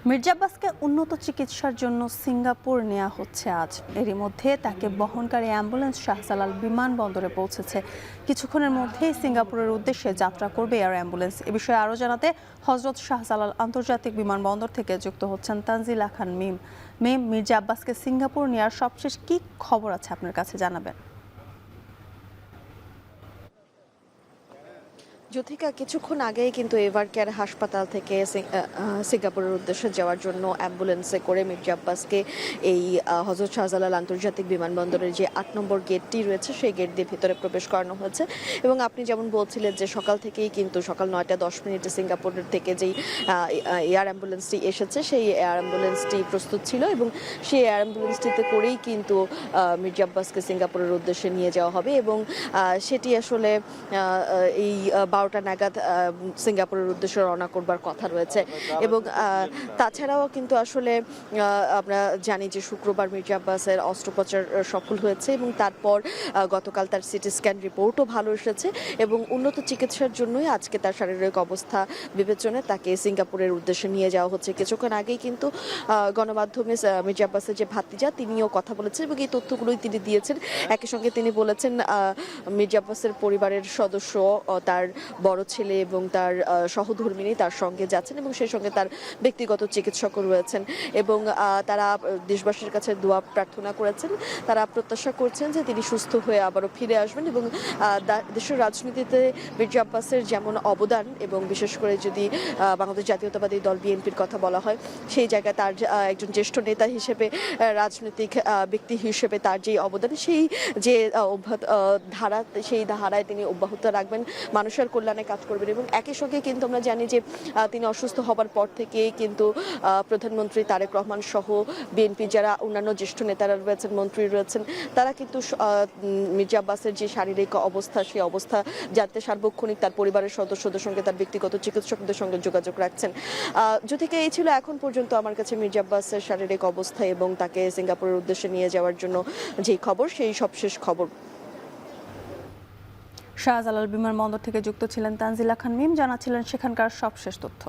মির্জা আব্বাসকে উন্নত চিকিৎসার জন্য সিঙ্গাপুর নেওয়া হচ্ছে আজ। এরই মধ্যে তাকে বহনকারী অ্যাম্বুলেন্স শাহজালাল বিমানবন্দরে পৌঁছেছে। কিছুক্ষণের মধ্যেই সিঙ্গাপুরের উদ্দেশ্যে যাত্রা করবে এয়ার অ্যাম্বুলেন্স। এ বিষয়ে আরও জানাতে হজরত শাহজালাল আন্তর্জাতিক বিমানবন্দর থেকে যুক্ত হচ্ছেন তানজিলা খান মিম। মির্জা আব্বাসকে সিঙ্গাপুর নেওয়ার সবশেষ কী খবর আছে আপনার কাছে জানাবেন? জ্যোতিকা, কিছুক্ষণ আগেই কিন্তু এভার কেয়ার হাসপাতাল থেকে সিঙ্গাপুরের উদ্দেশ্যে যাওয়ার জন্য অ্যাম্বুলেন্সে করে মির্জা আব্বাসকে এই হযরত শাহজালাল আন্তর্জাতিক বিমানবন্দরের যে ৮ নম্বর গেটটি রয়েছে সেই গেট দিয়ে ভিতরে প্রবেশ করানো হয়েছে। এবং আপনি যেমন বলছিলেন যে সকাল থেকেই কিন্তু সকাল ৯টা ১০ মিনিটে সিঙ্গাপুরের থেকে যেই এয়ার অ্যাম্বুলেন্সটি এসেছে সেই এয়ার অ্যাম্বুলেন্সটি প্রস্তুত ছিল এবং সেই এয়ার অ্যাম্বুলেন্সটিতে করেই কিন্তু মির্জা আব্বাসকে সিঙ্গাপুরের উদ্দেশ্যে নিয়ে যাওয়া হবে এবং সেটি আসলে এই ১২টা নাগাদ সিঙ্গাপুরের উদ্দেশ্যে রওনা করবার কথা রয়েছে। এবং তাছাড়াও কিন্তু আসলে আমরা জানি যে শুক্রবার মির্জা আব্বাসের অস্ত্রোপচার সফল হয়েছে এবং তারপর গতকাল তার সিটি স্ক্যান রিপোর্টও ভালো এসেছে এবং উন্নত চিকিৎসার জন্যই আজকে তার শারীরিক অবস্থা বিবেচনায় তাকে সিঙ্গাপুরের উদ্দেশ্যে নিয়ে যাওয়া হচ্ছে। কিছুক্ষণ আগেই কিন্তু গণমাধ্যমে মির্জা আব্বাসের যে ভাতিজা তিনিও কথা বলেছেন এবং এই তথ্যগুলোই তিনি দিয়েছেন। একই সঙ্গে তিনি বলেছেন মির্জা আব্বাসের পরিবারের সদস্য, তার বড় ছেলে এবং তার সহধর্মিনী তার সঙ্গে যাচ্ছেন এবং সেই সঙ্গে তার ব্যক্তিগত চিকিৎসকও রয়েছেন এবং তারা দেশবাসীর কাছে দোয়া প্রার্থনা করেছেন। তারা প্রত্যাশা করছেন যে তিনি সুস্থ হয়ে আবারও ফিরে আসবেন এবং দেশের রাজনীতিতে মির্জা আব্বাসের যেমন অবদান এবং বিশেষ করে যদি বাংলাদেশ জাতীয়তাবাদী দল বিএনপির কথা বলা হয় সেই জায়গায় তার একজন জ্যেষ্ঠ নেতা হিসেবে, রাজনৈতিক ব্যক্তি হিসেবে তার যে অবদান সেই যে ধারা সেই ধারায় তিনি অব্যাহত রাখবেন, মানুষের কল্যাণে কাজ করবেন। এবং একই সঙ্গে কিন্তু আমরা জানি যে তিনি অসুস্থ হবার পর থেকেই কিন্তু প্রধানমন্ত্রী তারেক রহমান সহ বিএনপি যারা অন্যান্য জ্যেষ্ঠ নেতারা রয়েছেন, মন্ত্রী রয়েছেন, তারা কিন্তু মির্জা আব্বাসের যে শারীরিক অবস্থা সেই অবস্থা জানতে সার্বক্ষণিক তার পরিবারের সদস্যদের সঙ্গে, তার ব্যক্তিগত চিকিৎসকদের সঙ্গে যোগাযোগ রাখছেন। যদিও এই ছিল এখন পর্যন্ত আমার কাছে মির্জা আব্বাসের শারীরিক অবস্থা এবং তাকে সিঙ্গাপুরের উদ্দেশ্যে নিয়ে যাওয়ার জন্য যেই খবর সেই সবশেষ খবর। শাহজালাল বিমানবন্দর থেকে যুক্ত ছিলেন তানজিলা খান মিম, জানাচ্ছিলেন সেখানকার সবশেষ তথ্য।